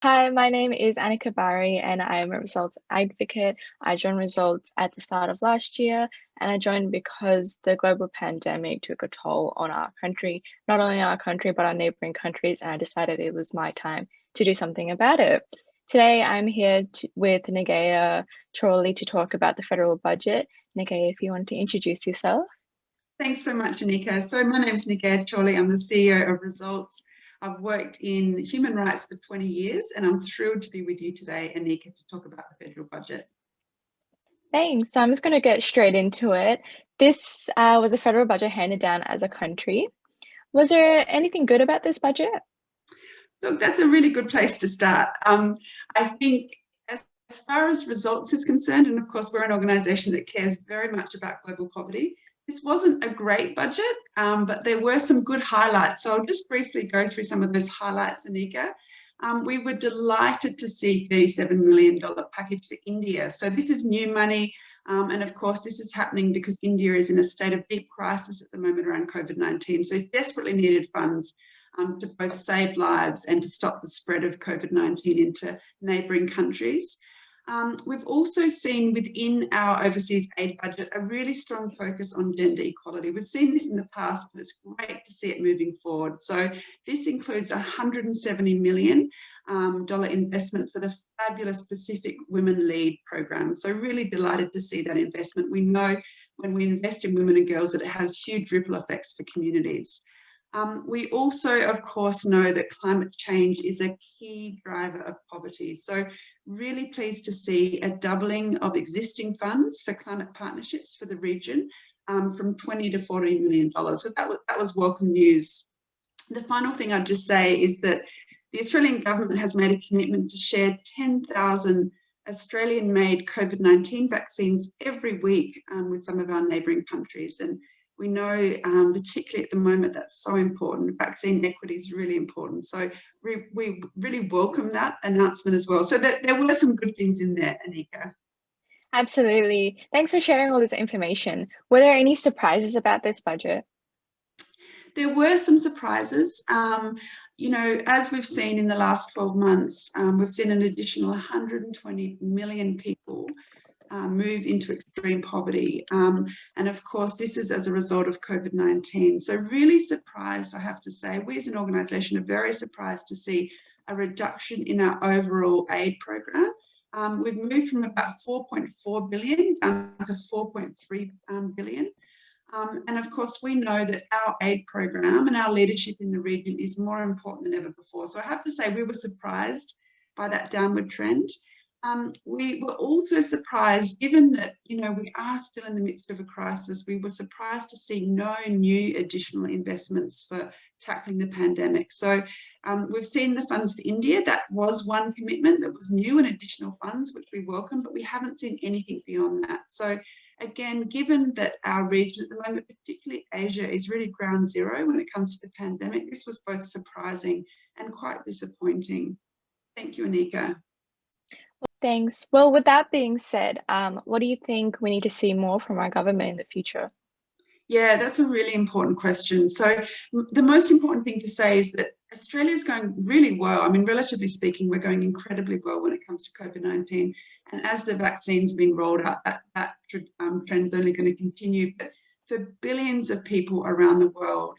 Hi, my name is Annika Barry, and I am a results advocate. I joined results at the start of last year, and I joined because the global pandemic took a toll on our country, not only our country, but our neighboring countries, and I decided it was my time to do something about it. Today, I'm here with Nagaya Chorley to talk about the federal budget. Nagaya, if you want to introduce yourself. Thanks so much, Anika. So my name's Nagaya Chorley. I'm the CEO of Results. I've worked in human rights for 20 years, and I'm thrilled to be with you today, Anika, to talk about the federal budget. Thanks. So I'm just going to get straight into it. This was a federal budget handed down as a country. Was there anything good about this budget? Look, that's a really good place to start. I think as far as Results is concerned, and of course we're an organisation that cares very much about global poverty, this wasn't a great budget, but there were some good highlights. So I'll just briefly go through some of those highlights, Anika. We were delighted to see $37 million package for India. So this is new money. And of course, this is happening because India is in a state of deep crisis at the moment around COVID-19. So desperately needed funds to both save lives and to stop the spread of COVID-19 into neighbouring countries. We've also seen within our overseas aid budget a really strong focus on gender equality. We've seen this in the past, but it's great to see it moving forward. So this includes a $170 million investment for the fabulous Pacific Women Lead program. So really delighted to see that investment. We know when we invest in women and girls that it has huge ripple effects for communities. We also, of course, know that climate change is a key driver of poverty. So really pleased to see a doubling of existing funds for climate partnerships for the region from $20 to $40 million. So that was welcome news. The final thing I'd just say is that the Australian government has made a commitment to share 10,000 Australian-made COVID-19 vaccines every week with some of our neighbouring countries. And we know, particularly at the moment, that's so important. Vaccine equity is really important. So we really welcome that announcement as well. So there were some good things in there, Anika. Absolutely. Thanks for sharing all this information. Were there any surprises about this budget? There were some surprises. As we've seen in the last 12 months, we've seen an additional 120 million people move into extreme poverty. And of course, this is as a result of COVID-19. So really surprised, I have to say, we as an organisation are very surprised to see a reduction in our overall aid program. We've moved from about 4.4 billion down to 4.3 billion. And of course, we know that our aid program and our leadership in the region is more important than ever before. So I have to say we were surprised by that downward trend. We were also surprised, given that, we are still in the midst of a crisis, we were surprised to see no new additional investments for tackling the pandemic. So we've seen the funds for India. That was one commitment that was new and additional funds, which we welcome, but we haven't seen anything beyond that. So again, given that our region at the moment, particularly Asia, is really ground zero when it comes to the pandemic, this was both surprising and quite disappointing. Thank you, Anika. Thanks. Well, with that being said, what do you think we need to see more from our government in the future? Yeah, that's a really important question. So the most important thing to say is that Australia is going really well. I mean, relatively speaking, we're going incredibly well when it comes to COVID-19. And as the vaccine's been rolled out, that trend's only going to continue. But for billions of people around the world,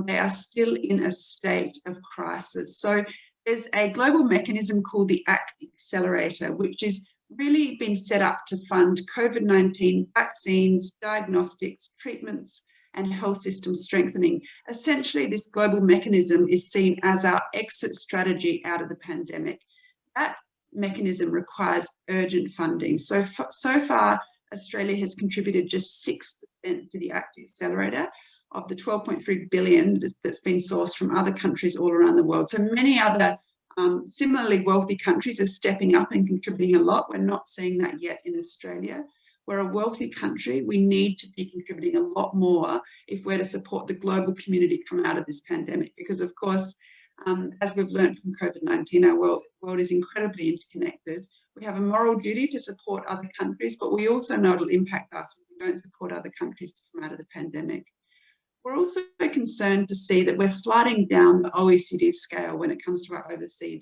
they are still in a state of crisis. So there's a global mechanism called the ACT Accelerator, which is really been set up to fund COVID-19 vaccines, diagnostics, treatments, and health system strengthening. Essentially, this global mechanism is seen as our exit strategy out of the pandemic. That mechanism requires urgent funding. So far, Australia has contributed just 6% to the ACT Accelerator of the 12.3 billion that's been sourced from other countries all around the world. So many other similarly wealthy countries are stepping up and contributing a lot. We're not seeing that yet in Australia. We're a wealthy country. We need to be contributing a lot more if we're to support the global community come out of this pandemic. Because of course, as we've learned from COVID-19, our world is incredibly interconnected. We have a moral duty to support other countries, but we also know it'll impact us if we don't support other countries to come out of the pandemic. we're also concerned to see that we're sliding down the OECD scale when it comes to our overseas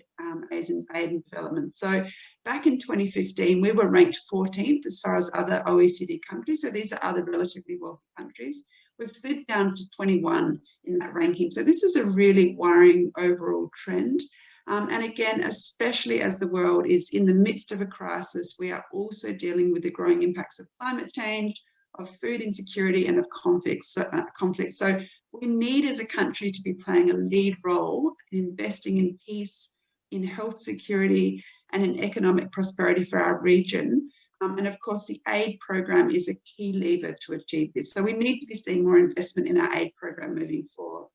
aid and development. So back in 2015, we were ranked 14th as far as other OECD countries. So these are other relatively wealthy countries. We've slid down to 21 in that ranking. So this is a really worrying overall trend. And again, especially as the world is in the midst of a crisis, we are also dealing with the growing impacts of climate change, of food insecurity, and of conflict. So we need as a country to be playing a lead role in investing in peace, in health security, and in economic prosperity for our region. And of course, the aid program is a key lever to achieve this. So we need to be seeing more investment in our aid program moving forward.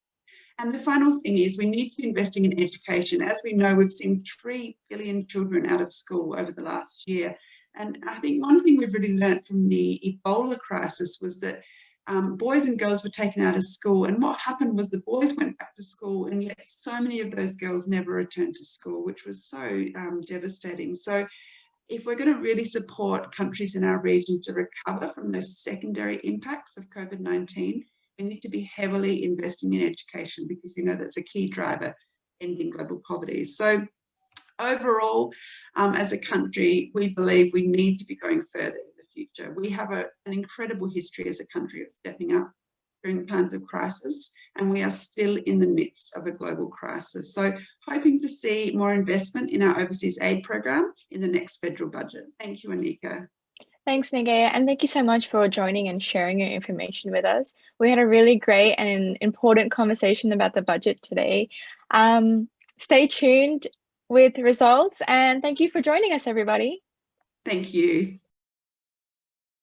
And the final thing is we need to be investing in education. As we know, we've seen 3 billion children out of school over the last year. And I think one thing we've really learned from the Ebola crisis was that boys and girls were taken out of school. And what happened was the boys went back to school, and yet so many of those girls never returned to school, which was so devastating. So if we're going to really support countries in our region to recover from those secondary impacts of COVID-19, we need to be heavily investing in education, because we know that's a key driver ending global poverty. So overall, as a country, we believe we need to be going further in the future. We have an incredible history as a country of stepping up during times of crisis, and we are still in the midst of a global crisis. So hoping to see more investment in our overseas aid program in the next federal budget. Thank you, Anika. Thanks, Nagaya, and thank you so much for joining and sharing your information with us. We had a really great and important conversation about the budget today. Stay tuned with results, and thank you for joining us, everybody. Thank you.